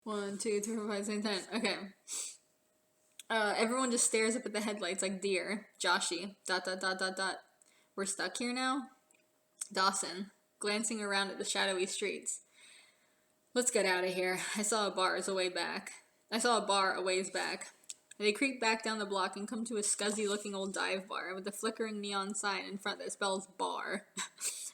1, 2, 3, 4, 5, 6, 10. Okay. Everyone just stares up at the headlights like deer. Joshie. ... We're stuck here now? Dawson. Glancing around at the shadowy streets. Let's get out of here. I saw a bar a ways back. They creep back down the block and come to a scuzzy-looking old dive bar with a flickering neon sign in front that spells bar.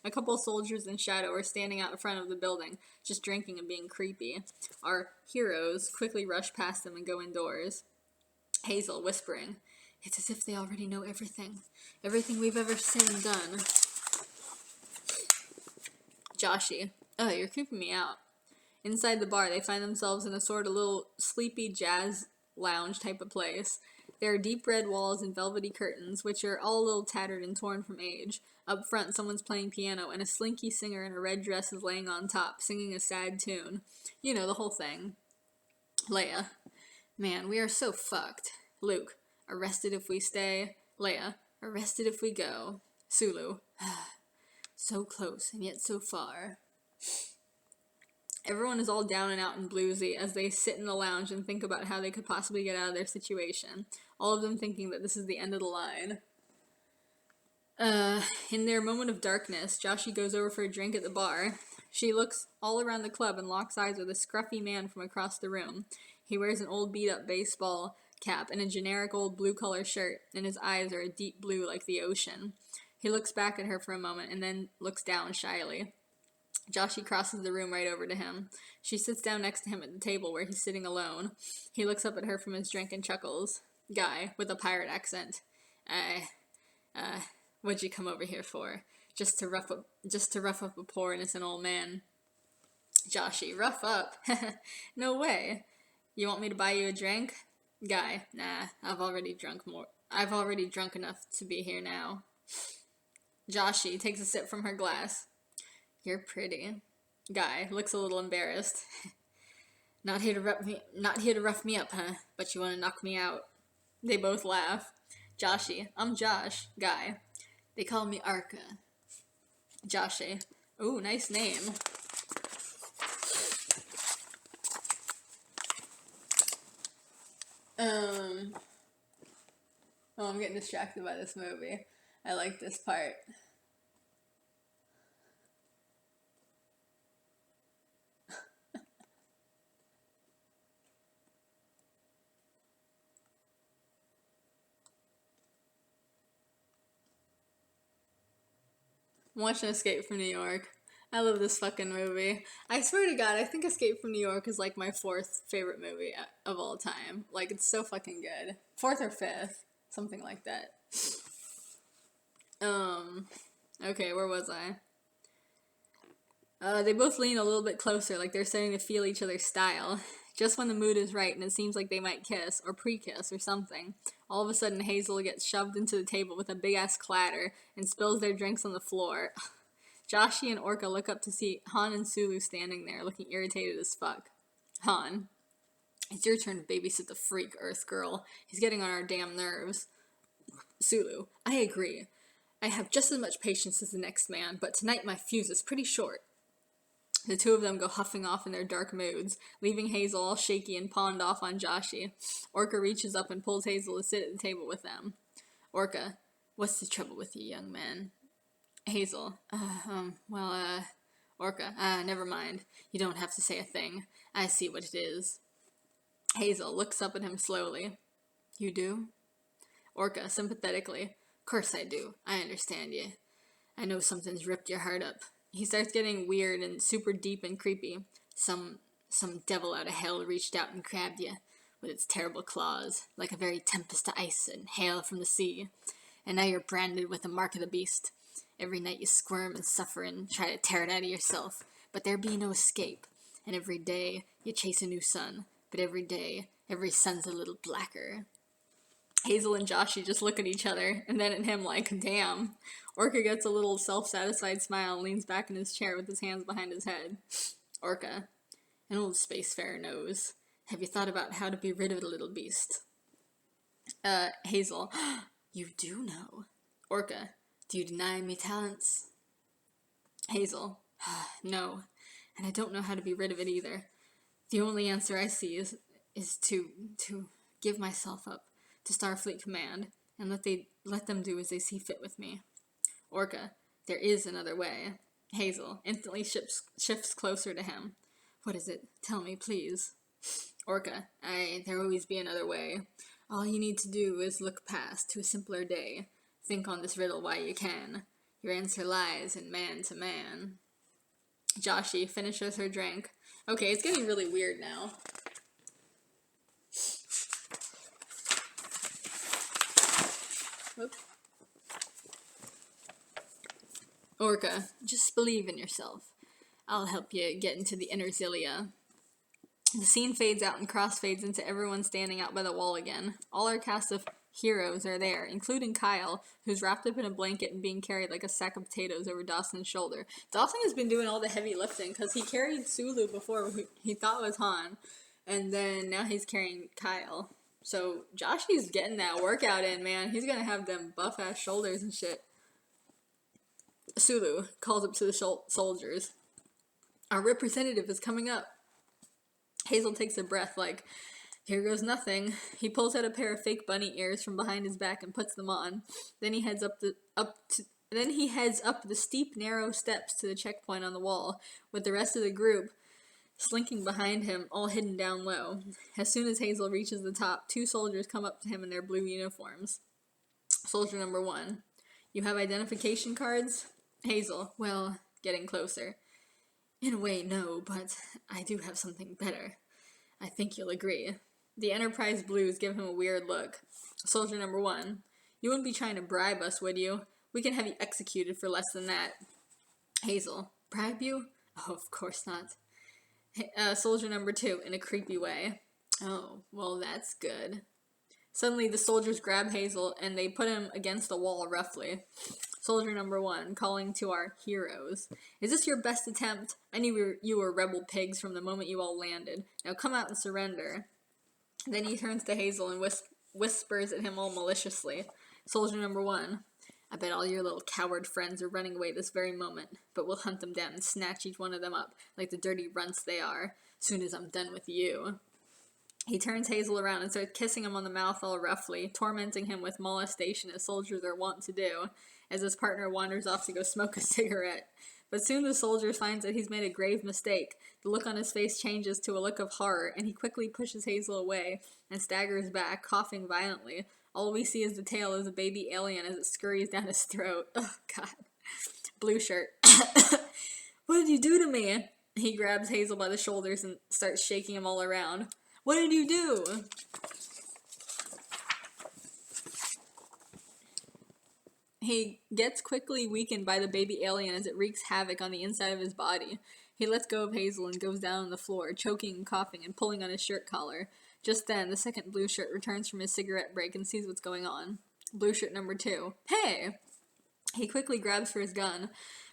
A couple soldiers in shadow are standing out in front of the building, just drinking and being creepy. Our heroes quickly rush past them and go indoors. Hazel, whispering, "It's as if they already know everything. Everything we've ever said and done." Joshie, "Oh, you're creeping me out." Inside the bar, they find themselves in a sort of little sleepy jazz lounge type of place. There are deep red walls and velvety curtains, which are all a little tattered and torn from age. Up front, someone's playing piano, and a slinky singer in a red dress is laying on top, singing a sad tune. You know, the whole thing. Leia, "Man, we are so fucked." Luke, "Arrested if we stay." Leia, "Arrested if we go." Sulu, "So close and yet so far." Everyone is all down and out and bluesy as they sit in the lounge and think about how they could possibly get out of their situation. All of them thinking that this is the end of the line. In their moment of darkness, Joshie goes over for a drink at the bar. She looks all around the club and locks eyes with a scruffy man from across the room. He wears an old beat-up baseball cap and a generic old blue-collar shirt, and his eyes are a deep blue like the ocean. He looks back at her for a moment and then looks down shyly. Joshie crosses the room right over to him. She sits down next to him at the table where he's sitting alone. He looks up at her from his drink and chuckles. Guy, with a pirate accent. What'd you come over here for? Just to rough up a poor innocent old man." Joshie, "Rough up? No way. You want me to buy you a drink?" Guy, "Nah, I've already drunk enough to be here now." Joshie takes a sip from her glass. "You're pretty." Guy looks a little embarrassed. Not here to rough me up, huh? But you want to knock me out." They both laugh. Joshie, "I'm Josh." Guy, "They call me Arca." Joshie, "Ooh, nice name." Oh, I'm getting distracted by this movie. I like this part. I'm watching Escape from New York. I love this fucking movie. I swear to God, I think Escape from New York is like my 4th favorite movie of all time. Like, it's so fucking good. 4th or 5th. Something like that. Okay, where was I? They both lean a little bit closer, like they're starting to feel each other's style. Just when the mood is right and it seems like they might kiss, or pre-kiss, or something, all of a sudden Hazel gets shoved into the table with a big-ass clatter and spills their drinks on the floor. Joshie and Orca look up to see Han and Sulu standing there, looking irritated as fuck. Han, "It's your turn to babysit the freak, Earth girl. He's getting on our damn nerves." Sulu, "I agree. I have just as much patience as the next man, but tonight my fuse is pretty short." The two of them go huffing off in their dark moods, leaving Hazel all shaky and pawned off on Joshie. Orca reaches up and pulls Hazel to sit at the table with them. Orca, "What's the trouble with you, young man?" Hazel, Orca, never mind. You don't have to say a thing. I see what it is." Hazel looks up at him slowly. "You do?" Orca, sympathetically, "Course I do. I understand you. I know something's ripped your heart up." He starts getting weird and super deep and creepy. Some devil out of hell reached out and grabbed you with its terrible claws, like a very tempest of ice and hail from the sea. And now you're branded with the mark of the beast. Every night you squirm and suffer and try to tear it out of yourself, but there be no escape. And every day you chase a new sun, but every day, every sun's a little blacker. Hazel and Joshie just look at each other, and then at him like, damn. Orca gets a little self-satisfied smile and leans back in his chair with his hands behind his head. Orca, "An old spacefarer knows. Have you thought about how to be rid of the little beast?" Hazel, "You do know." Orca, "Do you deny me talents?" Hazel, "No, and I don't know how to be rid of it either. The only answer I see is to give myself up to Starfleet Command and let them do as they see fit with me. Orca, there is another way. Hazel instantly shifts closer to him. What is it? Tell me, please. Orca, there always be another way. All you need to do is look past to a simpler day. Think on this riddle while you can. Your answer lies in man to man. Joshie finishes her drink. Okay, it's getting really weird now. Whoop. Orca, just believe in yourself. I'll help you get into the inner Zilia. The scene fades out and crossfades into everyone standing out by the wall again. All our cast of heroes are there, including Kyle, who's wrapped up in a blanket and being carried like a sack of potatoes over Dawson's shoulder. Dawson has been doing all the heavy lifting, because he carried Sulu before, who he thought was Han, and then now he's carrying Kyle. So Joshie's getting that workout in, man. He's gonna have them buff-ass shoulders and shit. Sulu calls up to the soldiers. Our representative is coming up. Hazel takes a breath like, here goes nothing. He pulls out a pair of fake bunny ears from behind his back and puts them on. Then he heads up the steep, narrow steps to the checkpoint on the wall, with the rest of the group slinking behind him, all hidden down low. As soon as Hazel reaches the top, 2 soldiers come up to him in their blue uniforms. Soldier number 1. You have identification cards? Hazel, well, getting closer. In a way, no, but I do have something better. I think you'll agree. The Enterprise Blues give him a weird look. Soldier number 1. You wouldn't be trying to bribe us, would you? We can have you executed for less than that. Hazel, bribe you? Oh, of course not. Soldier number 2, in a creepy way. Oh, well, that's good. Suddenly, the soldiers grab Hazel, and they put him against the wall roughly. Soldier number 1, calling to our heroes. Is this your best attempt? I knew you were rebel pigs from the moment you all landed. Now come out and surrender. Then he turns to Hazel and whispers at him all maliciously. Soldier number 1, I bet all your little coward friends are running away this very moment, but we'll hunt them down and snatch each one of them up like the dirty runts they are, soon as I'm done with you. He turns Hazel around and starts kissing him on the mouth all roughly, tormenting him with molestation as soldiers are wont to do, as his partner wanders off to go smoke a cigarette. But soon the soldier finds that he's made a grave mistake. The look on his face changes to a look of horror, and he quickly pushes Hazel away and staggers back, coughing violently. All we see is the tail of the baby alien as it scurries down his throat. Oh, God. Blue shirt. What did you do to me? He grabs Hazel by the shoulders and starts shaking him all around. What did you do? He gets quickly weakened by the baby alien as it wreaks havoc on the inside of his body. He lets go of Hazel and goes down on the floor, choking and coughing and pulling on his shirt collar. Just then, the second blue shirt returns from his cigarette break and sees what's going on. Blue shirt number 2. Hey! He quickly grabs for his gun,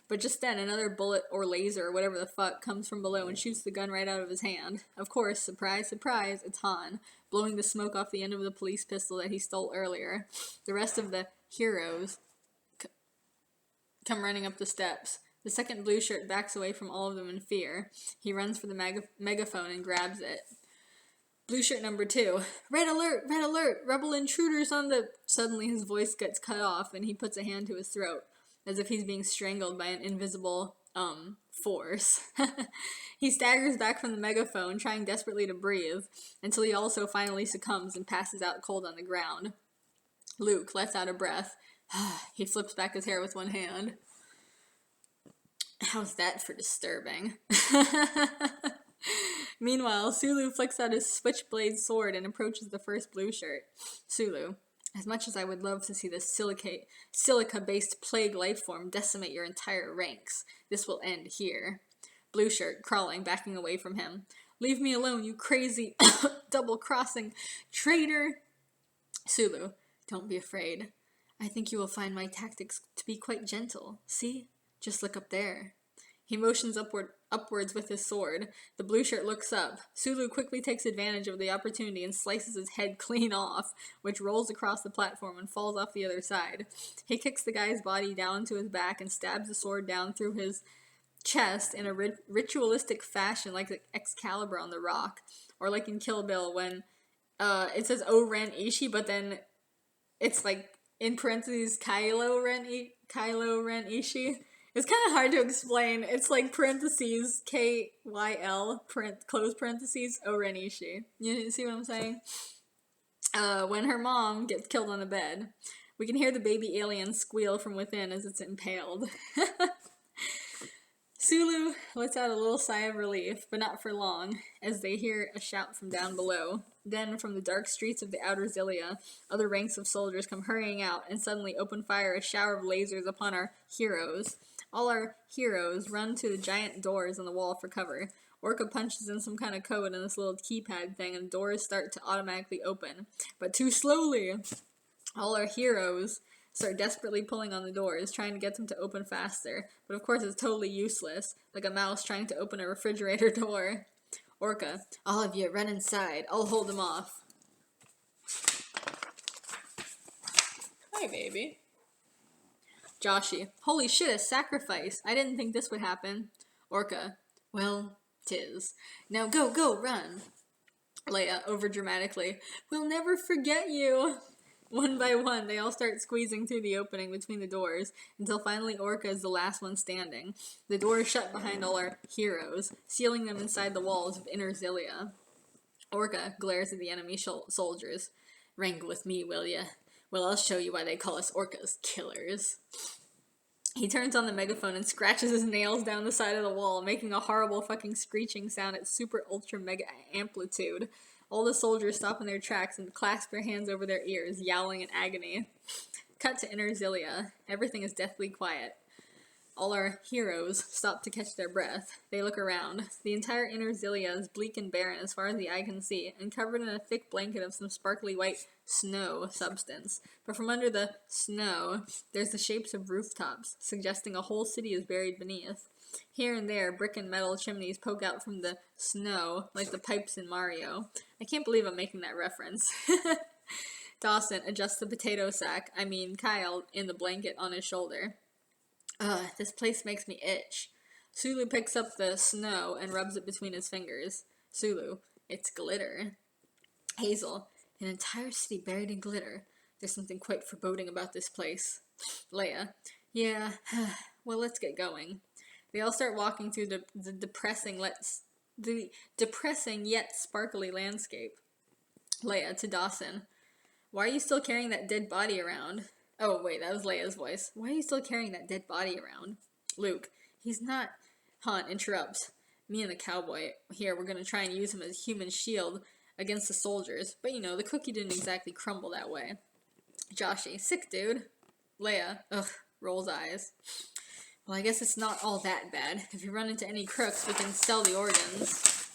but just then another bullet or laser or whatever the fuck comes from below and shoots the gun right out of his hand. Of course, surprise, surprise, it's Han, blowing the smoke off the end of the police pistol that he stole earlier. The rest of the heroes come running up the steps. The second blue shirt backs away from all of them in fear. He runs for the megaphone and grabs it. Blue shirt number 2. Red alert! Red alert! Rebel intruders on the... Suddenly his voice gets cut off and he puts a hand to his throat, as if he's being strangled by an invisible, force. He staggers back from the megaphone, trying desperately to breathe, until he also finally succumbs and passes out cold on the ground. Luke lets out a breath. He flips back his hair with one hand. How's that for disturbing? Meanwhile, Sulu flicks out his switchblade sword and approaches the first blue shirt. Sulu, as much as I would love to see this silica-based plague life form decimate your entire ranks, this will end here. Blue shirt, crawling, backing away from him. Leave me alone, you crazy, double-crossing traitor! Sulu, don't be afraid. I think you will find my tactics to be quite gentle. See? Just look up there. He motions upwards with his sword. The blue shirt looks up. Sulu quickly takes advantage of the opportunity and slices his head clean off, which rolls across the platform and falls off the other side. He kicks the guy's body down to his back and stabs the sword down through his chest in a ritualistic fashion, like Excalibur on the rock, or like in Kill Bill when it says "O Ren Ishi," but then it's like in parentheses Kylo Ren Ishi. It's kind of hard to explain. It's like parentheses KYL close parentheses O Ren Ishi. You see what I'm saying? When her mom gets killed on the bed, we can hear the baby alien squeal from within as it's impaled. Sulu lets out a little sigh of relief, but not for long, as they hear a shout from down below. Then, from the dark streets of the outer Zilia, other ranks of soldiers come hurrying out and suddenly open fire a shower of lasers upon our heroes. All our heroes run to the giant doors on the wall for cover. Orca punches in some kind of code in this little keypad thing, and doors start to automatically open. But too slowly! All our heroes start desperately pulling on the doors, trying to get them to open faster. But of course it's totally useless, like a mouse trying to open a refrigerator door. Orca, all of you, run inside. I'll hold them off. Hi, baby. Joshie, holy shit, a sacrifice. I didn't think this would happen. Orca, well, 'tis. Now go, run. Leia, overdramatically, we'll never forget you. One by one, they all start squeezing through the opening between the doors, until finally Orca is the last one standing. The door is shut behind all our heroes, sealing them inside the walls of Inner Zilia. Orca glares at the enemy soldiers. Wrangle with me, will ya? Well, I'll show you why they call us Orcas killers. He turns on the megaphone and scratches his nails down the side of the wall, making a horrible fucking screeching sound at super ultra mega amplitude. All the soldiers stop in their tracks and clasp their hands over their ears, yowling in agony. Cut to Inner Zilia. Everything is deathly quiet. All our heroes stop to catch their breath. They look around. The entire Inner Zilia is bleak and barren as far as the eye can see, and covered in a thick blanket of some sparkly white snow substance. But from under the snow, there's the shapes of rooftops, suggesting a whole city is buried beneath. Here and there, brick and metal chimneys poke out from the snow, like the pipes in Mario. I can't believe I'm making that reference. Dawson adjusts the potato sack, Kyle, in the blanket on his shoulder. Ugh, this place makes me itch. Sulu picks up the snow and rubs it between his fingers. Sulu, it's glitter. Hazel, an entire city buried in glitter. There's something quite foreboding about this place. Leia, yeah, well, let's get going. They all start walking through the depressing yet sparkly landscape. Leia to Dawson, why are you still carrying that dead body around? Oh, wait, that was Leia's voice. Why are you still carrying that dead body around? Luke, he's not... Han interrupts. Me and the cowboy here, we're gonna try and use him as a human shield against the soldiers. But the cookie didn't exactly crumble that way. Joshie, sick dude. Leia, ugh, rolls eyes. Well, I guess it's not all that bad. If you run into any crooks, we can sell the organs.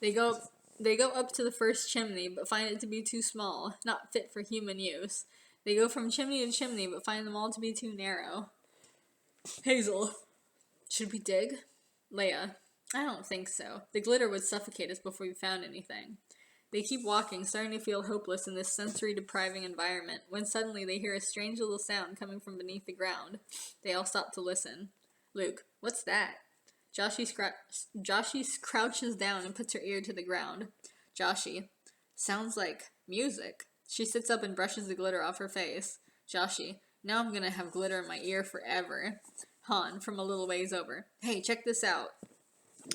They go up to the first chimney, but find it to be too small, not fit for human use. They go from chimney to chimney, but find them all to be too narrow. Hazel, should we dig? Leia, I don't think so. The glitter would suffocate us before we found anything. They keep walking, starting to feel hopeless in this sensory-depriving environment, when suddenly they hear a strange little sound coming from beneath the ground. They all stop to listen. Luke, what's that? Joshie crouches down and puts her ear to the ground. Joshie, sounds like music. She sits up and brushes the glitter off her face. Joshie, now I'm gonna have glitter in my ear forever. Han, from a little ways over. Hey, check this out.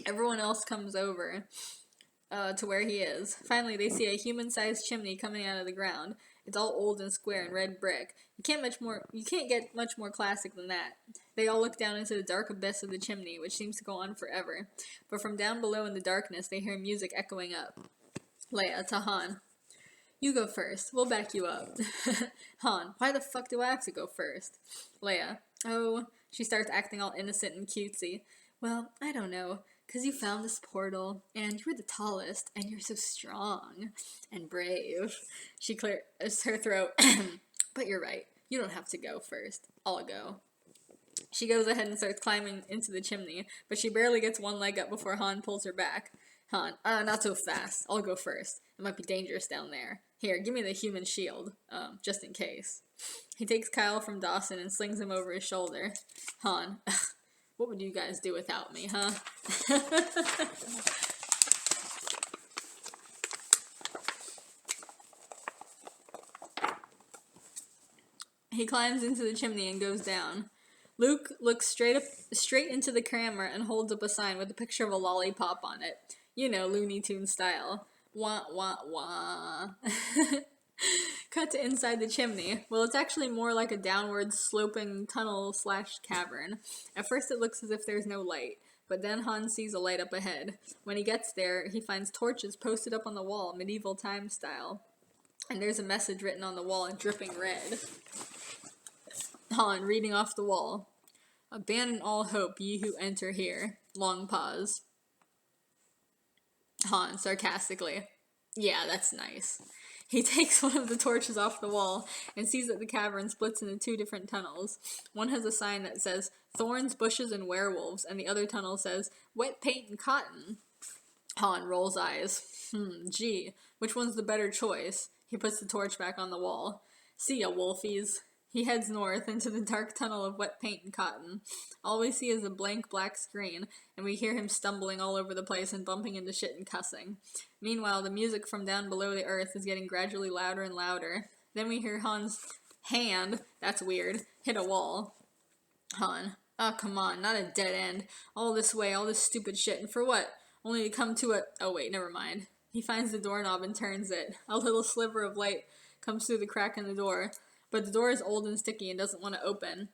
Everyone else comes over to where he is. Finally, they see a human-sized chimney coming out of the ground. It's all old and square and red brick. You can't get much more classic than that. They all look down into the dark abyss of the chimney, which seems to go on forever. But from down below in the darkness, they hear music echoing up. Leia to Han. You go first. We'll back you up. Han, why the fuck do I have to go first? Leia. Oh, she starts acting all innocent and cutesy. Well, I don't know. 'Cause you found this portal, and you're the tallest, and you're so strong and brave. She clears her throat. But you're right. You don't have to go first. I'll go. She goes ahead and starts climbing into the chimney, but she barely gets one leg up before Han pulls her back. Han, not so fast. I'll go first. It might be dangerous down there. Here, give me the human shield, just in case. He takes Kyle from Dawson and slings him over his shoulder. Han, what would you guys do without me, huh? He climbs into the chimney and goes down. Luke looks straight into the camera and holds up a sign with a picture of a lollipop on it. You know, Looney Tunes style. Wah, wah, wah. Cut to inside the chimney. Well, it's actually more like a downward sloping tunnel/cavern. At first it looks as if there's no light, but then Han sees a light up ahead. When he gets there, he finds torches posted up on the wall, medieval time style. And there's a message written on the wall in dripping red. Han, reading off the wall. Abandon all hope, ye who enter here. Long pause. Han, sarcastically. Yeah, that's nice. He takes one of the torches off the wall and sees that the cavern splits into 2 different tunnels. One has a sign that says, Thorns, Bushes, and Werewolves, and the other tunnel says, Wet Paint and Cotton. Han rolls eyes. Gee, which one's the better choice? He puts the torch back on the wall. See ya, wolfies. He heads north into the dark tunnel of wet paint and cotton. All we see is a blank black screen, and we hear him stumbling all over the place and bumping into shit and cussing. Meanwhile, the music from down below the earth is getting gradually louder and louder. Then we hear Han's hand, that's weird, hit a wall. Han, oh come on, not a dead end. All this way, all this stupid shit, and for what? Only to come to a... Oh wait, never mind. He finds the doorknob and turns it. A little sliver of light comes through the crack in the door. But the door is old and sticky and doesn't want to open.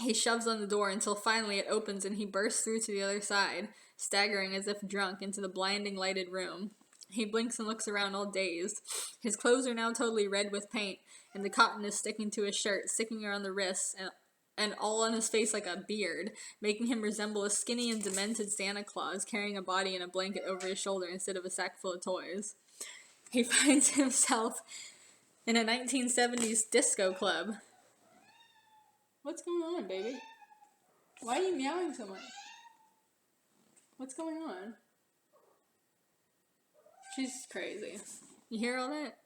He shoves on the door until finally it opens and he bursts through to the other side, staggering as if drunk into the blinding lighted room. He blinks and looks around all dazed. His clothes are now totally red with paint, and the cotton is sticking to his shirt, sticking around the wrists, and all on his face like a beard, making him resemble a skinny and demented Santa Claus carrying a body and a blanket over his shoulder instead of a sack full of toys. He finds himself in a 1970s disco club. What's going on, baby? Why are you meowing so much? What's going on? She's crazy. You hear all that?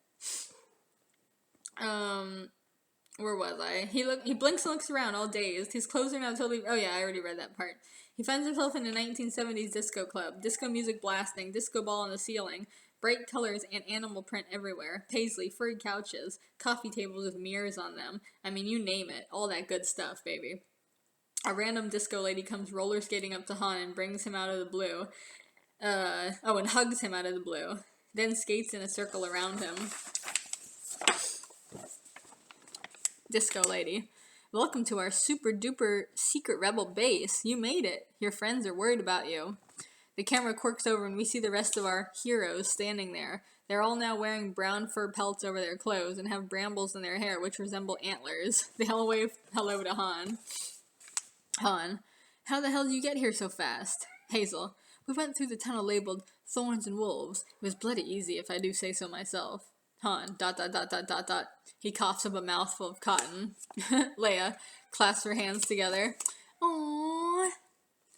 Where was I? He blinks and looks around, all dazed. His clothes are now totally... Oh yeah, I already read that part. He finds himself in a 1970s disco club. Disco music blasting, disco ball on the ceiling, bright colors and animal print everywhere. Paisley, furry couches, coffee tables with mirrors on them. I mean, you name it. All that good stuff, baby. A random disco lady comes roller skating up to Han and brings him out of the blue. And hugs him out of the blue. Then skates in a circle around him. Disco lady. Welcome to our super duper secret rebel base. You made it. Your friends are worried about you. The camera quirks over and we see the rest of our heroes standing there. They're all now wearing brown fur pelts over their clothes and have brambles in their hair which resemble antlers. They wave hello to Han. Han, how the hell did you get here so fast? Hazel, we went through the tunnel labeled Thorns and Wolves. It was bloody easy if I do say so myself. Han, ... He coughs up a mouthful of cotton. Leia clasps her hands together. Aww.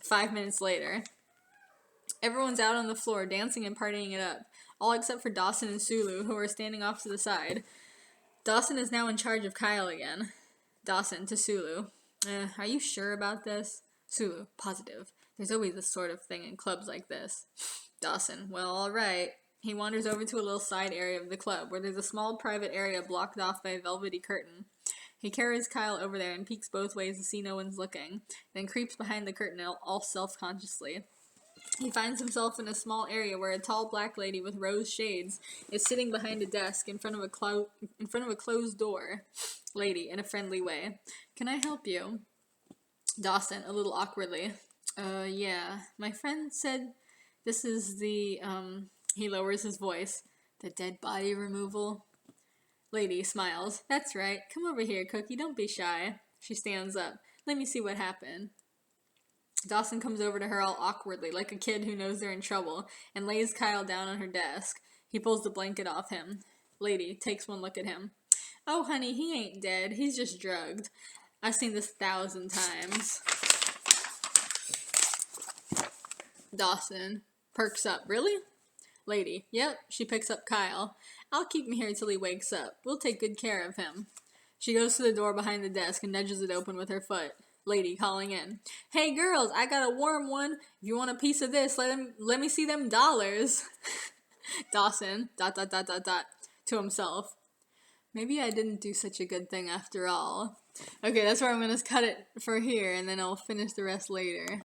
5 minutes later. Everyone's out on the floor, dancing and partying it up. All except for Dawson and Sulu, who are standing off to the side. Dawson is now in charge of Kyle again. Dawson to Sulu. Are you sure about this? Sulu, positive. There's always this sort of thing in clubs like this. Dawson, well, alright. He wanders over to a little side area of the club, where there's a small private area blocked off by a velvety curtain. He carries Kyle over there and peeks both ways to see no one's looking, then creeps behind the curtain all self-consciously. He finds himself in a small area where a tall black lady with rose shades is sitting behind a desk in front of a closed door. Lady, in a friendly way. Can I help you? Dawson, a little awkwardly. Yeah. My friend said this is the, He lowers his voice. The dead body removal? Lady smiles. That's right. Come over here, Cookie. Don't be shy. She stands up. Let me see what happened. Dawson comes over to her all awkwardly, like a kid who knows they're in trouble, and lays Kyle down on her desk. He pulls the blanket off him. Lady takes one look at him. Oh, honey, he ain't dead. He's just drugged. I've seen this 1,000 times. Dawson perks up. Really? Lady, yep. She picks up Kyle. I'll keep him here till he wakes up. We'll take good care of him. She goes to the door behind the desk and nudges it open with her foot. Lady calling in. Hey girls, I got a warm one. If you want a piece of this, let me see them dollars. Dawson, ... to himself. Maybe I didn't do such a good thing after all. Okay, that's where I'm gonna cut it for here, and then I'll finish the rest later.